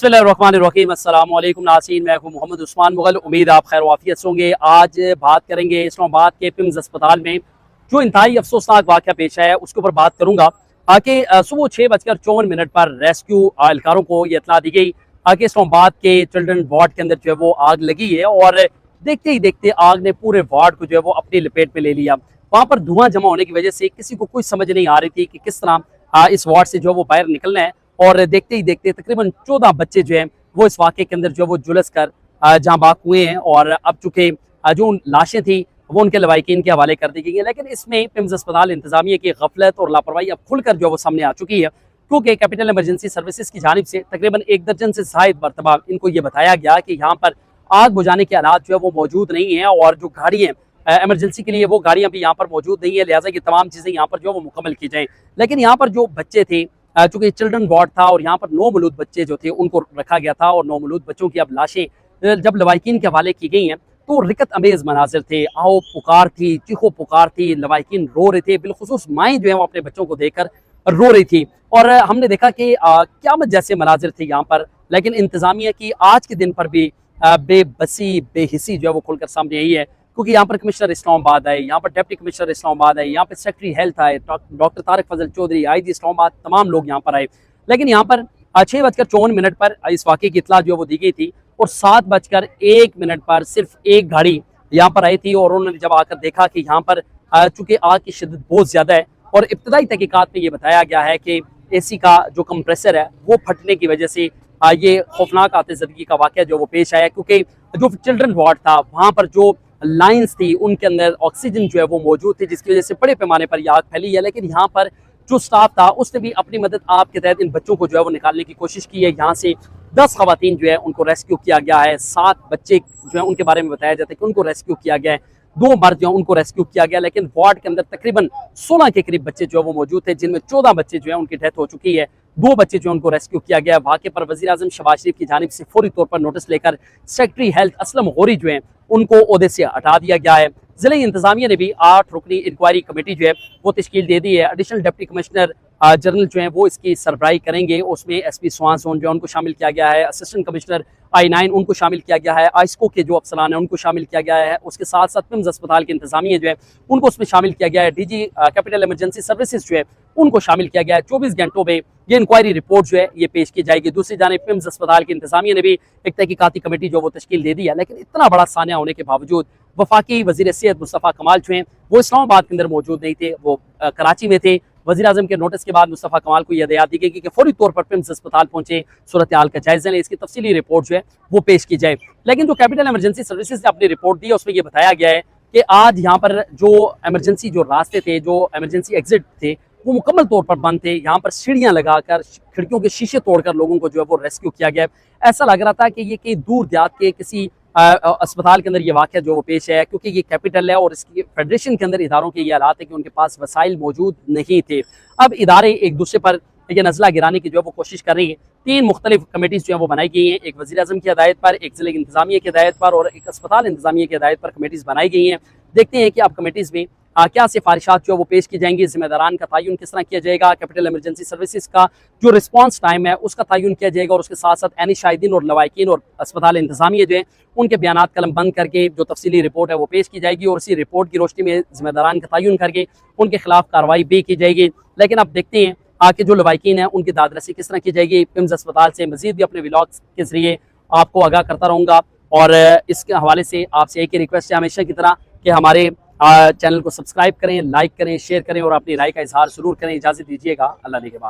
बिस्मिल्लाहिर्रहमानिर्रहीम। अस्सलाम वालेकुम नाज़रीन, मैं हूं मोहम्मद उस्मान मुगल। उम्मीद आप खैर वाफियत से होंगे। आज बात करेंगे इस्लामाबाद के पिम्स अस्पताल में जो इंतहाई अफसोसनाक वाक़या पेश आया है उसके ऊपर बात करूंगा। कि सुबह 6:54 पर रेस्क्यू एहलकारों को ये इत्तला दी गई कि इस्लामाबाद के चिल्ड्रन वार्ड के अंदर जो है वो आग लगी है और देखते ही देखते आग ने पूरे वार्ड को जो है वो अपनी लपेट में ले लिया। वहाँ पर धुआं जमा होने की वजह से किसी को कोई समझ नहीं आ रही थी कि किस तरह इस वार्ड से जो है वो बाहर निकलना है। और देखते ही देखते तकरीबन 14 बच्चे जो हैं वो इस वाक़े के अंदर जो वो जुलस कर जहाँ बाक हुए हैं। और अब चूंकि जो लाशें थी वो उनके लवाकिन के हवाले कर दी गई हैं, लेकिन इसमें पिम्स अस्पताल इंतजामिया की गफलत और लापरवाही अब खुलकर जो वो सामने आ चुकी है, क्योंकि कैपिटल इमरजेंसी सर्विसेज की जानिब से तकरीबन 1 दर्जन से ज़ायद मरतबा इनको ये बताया गया कि यहाँ पर आग बुझाने के आलात जो है वो मौजूद नहीं है और जो गाड़ियाँ इमरजेंसी के लिए वो गाड़ियाँ भी यहाँ पर मौजूद नहीं है, लिहाजा ये तमाम चीज़ें यहाँ पर जो वो मुकम्मल की जाएँ। लेकिन यहाँ पर जो बच्चे थे, चूंकि चिल्ड्रन वार्ड था और यहाँ पर 9 मौलूद बच्चे जो थे उनको रखा गया था और 9 मौलूद बच्चों की अब लाशें जब लवाकिन के हवाले की गई हैं तो रिकत अमेज मनाजिर थे। आओ पुकार थी, चीखो पुकार थी, लवाकिन रो रहे थे, बिलखुसूस माएँ जो है वो अपने बच्चों को देखकर रो रही थी। और हमने देखा कि क़यामत जैसे मनाजिर थे यहाँ पर, लेकिन इंतजामिया की आज के दिन पर भी बेबसी बेहिसी जो है वो खुलकर सामने आई है, क्योंकि यहाँ पर कमिश्नर इस्लामाबाद आए, यहाँ पर डिप्टी कमिश्नर इस्लामाबाद आए, यहाँ पर सेक्रेटरी हेल्थ आए, डॉक्टर तारिक फजल चौधरी, IG इस्लामाबाद, तमाम लोग यहाँ पर आए। लेकिन यहाँ पर 6:54 पर इस वाक़े की इत्तला जो वो दी गई थी और 7:01 पर सिर्फ एक गाड़ी यहाँ पर आई थी और उन्होंने जब आकर देखा कि यहाँ पर चूँकि आग की शिद्दत बहुत ज़्यादा है और इब्तदाई तहकीकात में ये बताया गया है कि AC का जो कंप्रेसर है वो फटने की वजह से ये खौफनाक आतिशज़दगी का वाक़या जो वो पेश आया, क्योंकि जो चिल्ड्रन वार्ड था वहाँ पर जो लाइन्स थी उनके अंदर ऑक्सीजन जो है वो मौजूद थी, जिसकी वजह से बड़े पैमाने पर यह आग फैली है। लेकिन यहाँ पर जो स्टाफ था उसने भी अपनी मदद आप के तहत इन बच्चों को जो है वो निकालने की कोशिश की है। यहाँ से 10 खवातीन जो है उनको रेस्क्यू किया गया है, 7 बच्चे जो है उनके बारे में बताया जाता है कि उनको रेस्क्यू किया गया है, 2 मर्द जो है उनको रेस्क्यू किया गया। लेकिन वार्ड के अंदर तकरीबन 16 के करीब बच्चे जो है वो मौजूद थे, जिनमें 14 बच्चे जो है उनकी डेथ हो चुकी है, 2 बच्चे जो है उनको रेस्क्यू किया गया है। वाक़े पर वज़ीर आज़म शहबाज शरीफ की जानिब से फौरी तौर पर नोटिस लेकर सेक्रेटरी हेल्थ असलम गौरी जो है उनको ओहदे से हटा दिया गया है। ज़िला इंतजामिया ने भी 8 रुकनी इंक्वायरी कमेटी जो है वो तश्कील दे दी है। एडिशनल डिप्टी कमिश्नर जनरल जो है वो इसकी सरबराही करेंगे, उसमें SP स्वान जोन जो है उनको शामिल किया गया है, असिस्टेंट कमिश्नर I9 उनको शामिल किया गया है, आइस्को के जो अफसरान है उनको शामिल किया गया है, उसके साथ साथ पिम्स अस्पताल की इंतजामिया जो है उनको उसमें शामिल किया गया है, DG कैपिटल इमरजेंसी सर्विसेज जो है उनको शामिल किया गया है। 24 घंटों में ये इंक्वायरी रिपोर्ट जो है ये पेश की जाएगी। दूसरी जानिब पिम्स अस्पताल की इंतजामिया ने भी एक तहकीकाती कमेटी जो वो तश्कील दे दी है, लेकिन इतना बड़ा सानिया होने के बावजूद वफाकी वज़ीर सेहत मुस्तफ़ा कमाल जो हैं वो इस्लामाबाद के अंदर मौजूद नहीं थे, वो कराची में थे। वज़ीर आज़म के नोटिस के बाद मुस्तफ़ा कमाल को यह हदायत दी गई कि फौरी तौर पर पिम्स अस्पताल पहुंचे, सूरत हाल का जायजा लें, इसकी तफसीली रिपोर्ट जो है वो पेश की जाए। लेकिन जो कैपिटल इमरजेंसी सर्विसेज ने अपनी रिपोर्ट दी है उसमें यह बताया गया है कि आज यहाँ पर जो इमरजेंसी जो रास्ते थे, जो इमरजेंसी एग्जिट थे वो मुकम्मल तौर पर बंद थे। यहाँ पर सीढ़ियाँ लगाकर खिड़कियों के शीशे तोड़कर लोगों को जो है वो रेस्क्यू किया गया। ऐसा लग रहा था कि ये कहीं दूर देहात के किसी अस्पताल के अंदर ये वाक़या जो वो पेश है, क्योंकि ये कैपिटल है और इसकी फेडरेशन के अंदर इदारों के ये हालात है कि उनके पास वसाइल मौजूद नहीं थे। अब इदारे एक दूसरे पर ये नज़ला गिराने की जो है वो कोशिश कर रही है। 3 मुख्तलिफ कमेटीज़ जो है वो बनाई गई हैं, एक वज़ीर आज़म की हदायत पर, एक ज़िला इंतजामिया की हदायत पर और एक अस्पताल इंतजामिया की हदायत पर कमेटीज़ बनाई गई हैं। देखते हैं कि अब कमेटीज़ में क्या सिफारिशात जो वो पेश की जाएंगी, जिम्मेदारान का तयन किस तरह किया जाएगा, कैपिटल इमरजेंसी सर्विसेज का जो रिस्पांस टाइम है उसका तयन किया जाएगा और उसके साथ साथ एनी शाहिदीन और लवाकिन और अस्पताल इंतजामिया जो है उनके बयानात कलम बंद करके जो तफसीली रिपोर्ट है वो पेश की जाएगी और इसी रिपोर्ट की रोशनी में जिम्मेदारान का तयन करके उनके खिलाफ कार्रवाई भी की जाएगी। लेकिन अब देखते हैं आके जो लवाकिन है उनकी दादरसी किस तरह की जाएगी। पिम्स अस्पताल से मजीद भी अपने व्लॉग्स के जरिए आपको आगाह करता रहूँगा और इसके हवाले से आपसे एक ही रिक्वेस्ट है हमेशा की तरह कि हमारे चैनल को सब्सक्राइब करें, लाइक करें, शेयर करें और अपनी राय का इजहार जरूर करें। इजाज़त दीजिएगा, अल्लाह ने के बाद।